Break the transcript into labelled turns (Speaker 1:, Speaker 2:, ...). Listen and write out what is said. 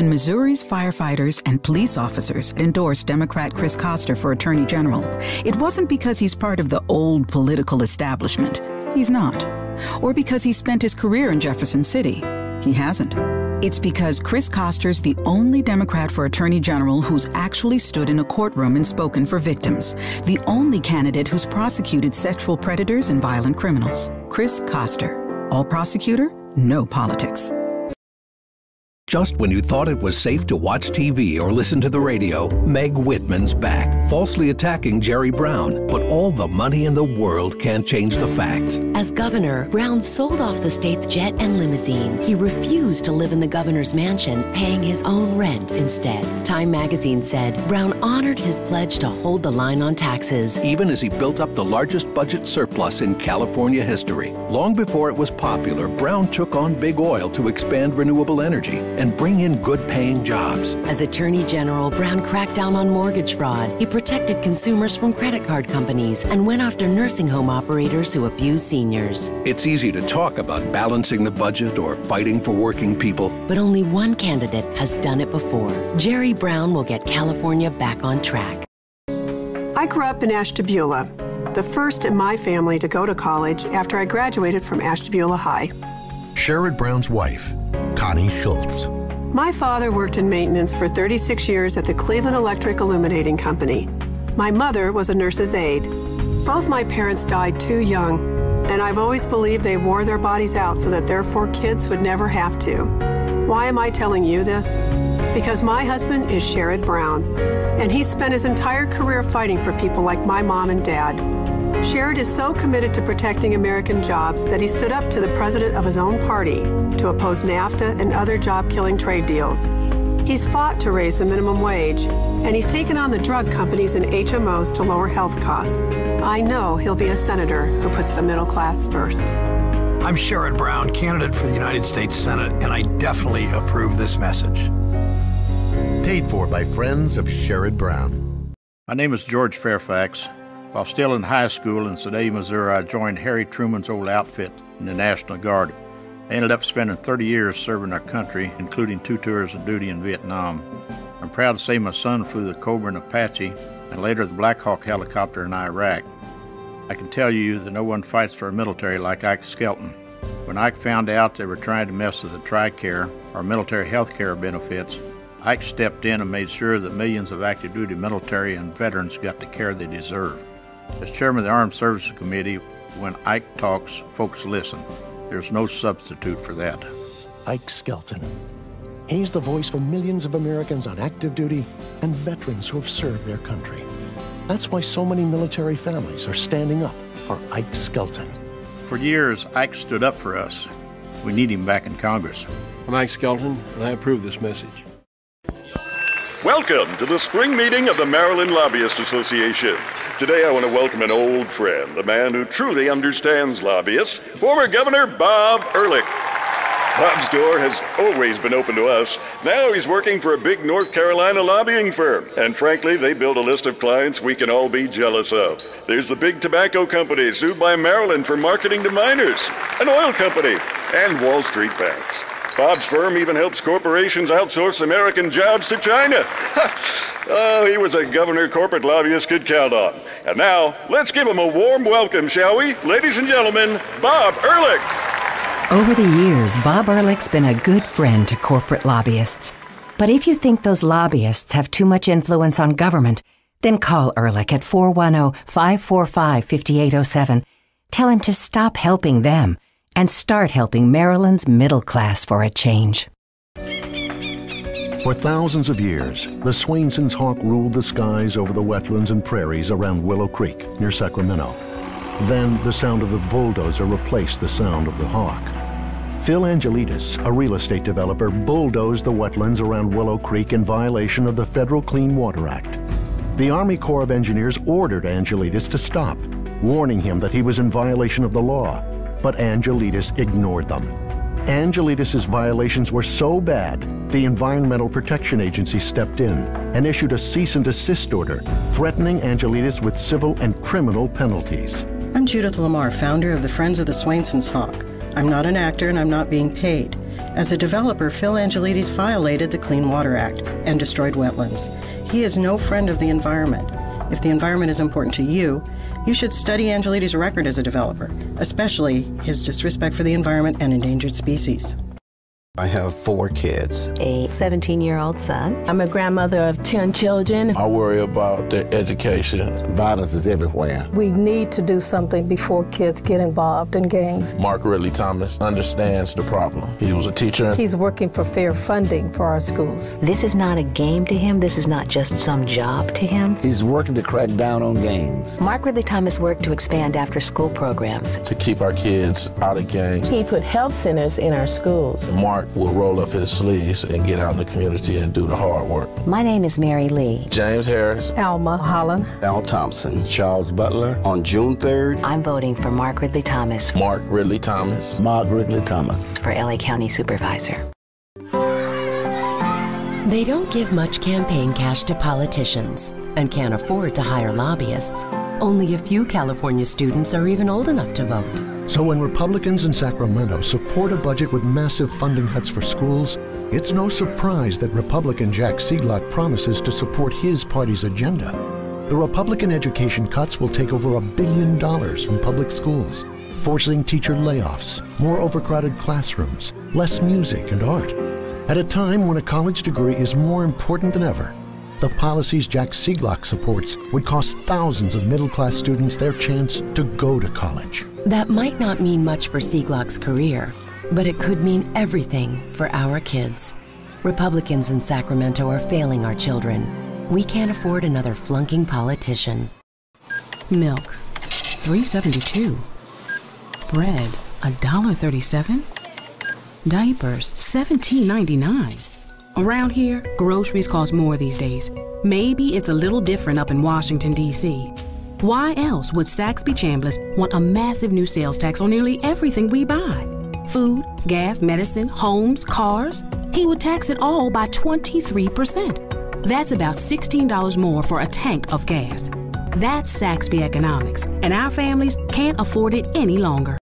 Speaker 1: When Missouri's firefighters and police officers endorsed Democrat Chris Koster for Attorney General, it wasn't because he's part of the old political establishment. He's not. Or because he spent his career in Jefferson City. He hasn't. It's because Chris Koster's the only Democrat for Attorney General who's actually stood in a courtroom and spoken for victims. The only candidate who's prosecuted sexual predators and violent criminals. Chris Koster. All prosecutor, no politics.
Speaker 2: Just when you thought it was safe to watch TV or listen to the radio, Meg Whitman's back, falsely attacking Jerry Brown. But all the money in the world can't change the facts.
Speaker 3: As governor, Brown sold off the state's jet and limousine. He refused to live in the governor's mansion, paying his own rent instead. Time magazine said Brown honored his pledge to hold the line on taxes.
Speaker 2: Even as he built up the largest budget surplus in California history. Long before it was popular, Brown took on big oil to expand renewable energy and bring in good-paying jobs.
Speaker 3: As Attorney General, Brown cracked down on mortgage fraud. He protected consumers from credit card companies and went after nursing home operators who abuse seniors.
Speaker 2: It's easy to talk about balancing the budget or fighting for working people.
Speaker 3: But only one candidate has done it before. Jerry Brown will get California back on track.
Speaker 4: I grew up in Ashtabula, the first in my family to go to college after I graduated from Ashtabula High.
Speaker 5: Sherrod Brown's wife, Connie Schultz.
Speaker 4: My father worked in maintenance for 36 years at the Cleveland Electric Illuminating Company. My mother was a nurse's aide. Both my parents died too young, and I've always believed they wore their bodies out so that their 4 kids would never have to. Why am I telling you this? Because my husband is Sherrod Brown, and he spent his entire career fighting for people like my mom and dad. Sherrod is so committed to protecting American jobs that he stood up to the president of his own party to oppose NAFTA and other job-killing trade deals. He's fought to raise the minimum wage, and he's taken on the drug companies and HMOs to lower health costs. I know he'll be a senator who puts the middle class first.
Speaker 6: I'm Sherrod Brown, candidate for the United States Senate, and I definitely approve this message.
Speaker 5: Paid for by friends of Sherrod Brown.
Speaker 7: My name is George Fairfax. While still in high school in Sedalia, Missouri, I joined Harry Truman's old outfit in the National Guard. I ended up spending 30 years serving our country, including 2 tours of duty in Vietnam. I'm proud to say my son flew the Cobra and Apache, and later the Black Hawk helicopter in Iraq. I can tell you that no one fights for our military like Ike Skelton. When Ike found out they were trying to mess with the TRICARE, our military health care benefits, Ike stepped in and made sure that millions of active duty military and veterans got the care they deserve. As chairman of the Armed Services Committee, when Ike talks, folks listen. There's no substitute for that.
Speaker 8: Ike Skelton. He's the voice for millions of Americans on active duty and veterans who have served their country. That's why so many military families are standing up for Ike Skelton.
Speaker 7: For years, Ike stood up for us. We need him back in Congress.
Speaker 9: I'm Ike Skelton, and I approve this message.
Speaker 10: Welcome to the spring meeting of the Maryland Lobbyist Association. Today I want to welcome an old friend, a man who truly understands lobbyists, former Governor Bob Ehrlich. Bob's door has always been open to us. Now he's working for a big North Carolina lobbying firm. And frankly, they build a list of clients we can all be jealous of. There's the big tobacco company sued by Maryland for marketing to minors, an oil company, and Wall Street banks. Bob's firm even helps corporations outsource American jobs to China. Oh, he was a governor corporate lobbyist could count on. And now, let's give him a warm welcome, shall we? Ladies and gentlemen, Bob Ehrlich.
Speaker 11: Over the years, Bob Ehrlich's been a good friend to corporate lobbyists. But if you think those lobbyists have too much influence on government, then call Ehrlich at 410-545-5807. Tell him to stop helping them and start helping Maryland's middle class for a change.
Speaker 8: For thousands of years, the Swainson's hawk ruled the skies over the wetlands and prairies around Willow Creek near Sacramento. Then the sound of the bulldozer replaced the sound of the hawk. Phil Angelides, a real estate developer, bulldozed the wetlands around Willow Creek in violation of the Federal Clean Water Act. The Army Corps of Engineers ordered Angelides to stop, warning him that he was in violation of the law. But Angelides ignored them. Angelides' violations were so bad, the Environmental Protection Agency stepped in and issued a cease and desist order, threatening Angelides with civil and criminal penalties.
Speaker 12: I'm Judith Lamar, founder of the Friends of the Swainson's Hawk. I'm not an actor and I'm not being paid. As a developer, Phil Angelides violated the Clean Water Act and destroyed wetlands. He is no friend of the environment. If the environment is important to you, you should study Angelides' record as a developer, especially his disrespect for the environment and endangered species.
Speaker 13: I have 4 kids.
Speaker 14: A 17-year-old son. I'm a grandmother of 10 children.
Speaker 15: I worry about their education.
Speaker 16: Violence is everywhere.
Speaker 17: We need to do something before kids get involved in gangs.
Speaker 15: Mark Ridley Thomas understands the problem. He was a teacher.
Speaker 17: He's working for fair funding for our schools.
Speaker 14: This is not a game to him. This is not just some job to him.
Speaker 16: He's working to crack down on gangs.
Speaker 14: Mark Ridley Thomas worked to expand after-school programs.
Speaker 15: To keep our kids out of gangs.
Speaker 14: He put health centers in our schools.
Speaker 15: Mark will roll up his sleeves and get out in the community and do the hard work.
Speaker 14: My name is Mary Lee.
Speaker 15: James Harris.
Speaker 17: Alma Holland.
Speaker 13: Al Thompson.
Speaker 16: Charles Butler.
Speaker 13: On June 3rd.
Speaker 14: I'm voting for Mark Ridley Thomas.
Speaker 15: Mark Ridley Thomas.
Speaker 16: Mark Ridley Thomas.
Speaker 14: For LA County Supervisor.
Speaker 3: They don't give much campaign cash to politicians and can't afford to hire lobbyists. Only a few California students are even old enough to vote.
Speaker 8: So when Republicans in Sacramento support a budget with massive funding cuts for schools, it's no surprise that Republican Jack Sieglock promises to support his party's agenda. The Republican education cuts will take over $1 billion from public schools, forcing teacher layoffs, more overcrowded classrooms, less music and art. At a time when a college degree is more important than ever, the policies Jack Sieglock supports would cost thousands of middle-class students their chance to go to college.
Speaker 3: That might not mean much for Sieglock's career, but it could mean everything for our kids. Republicans in Sacramento are failing our children. We can't afford another flunking politician.
Speaker 18: Milk, $3.72. Bread, $1.37. Diapers, $17.99. Around here, groceries cost more these days. Maybe it's a little different up in Washington, D.C. Why else would Saxby Chambliss want a massive new sales tax on nearly everything we buy? Food, gas, medicine, homes, cars? He would tax it all by 23%. That's about $16 more for a tank of gas. That's Saxby economics, and our families can't afford it any longer.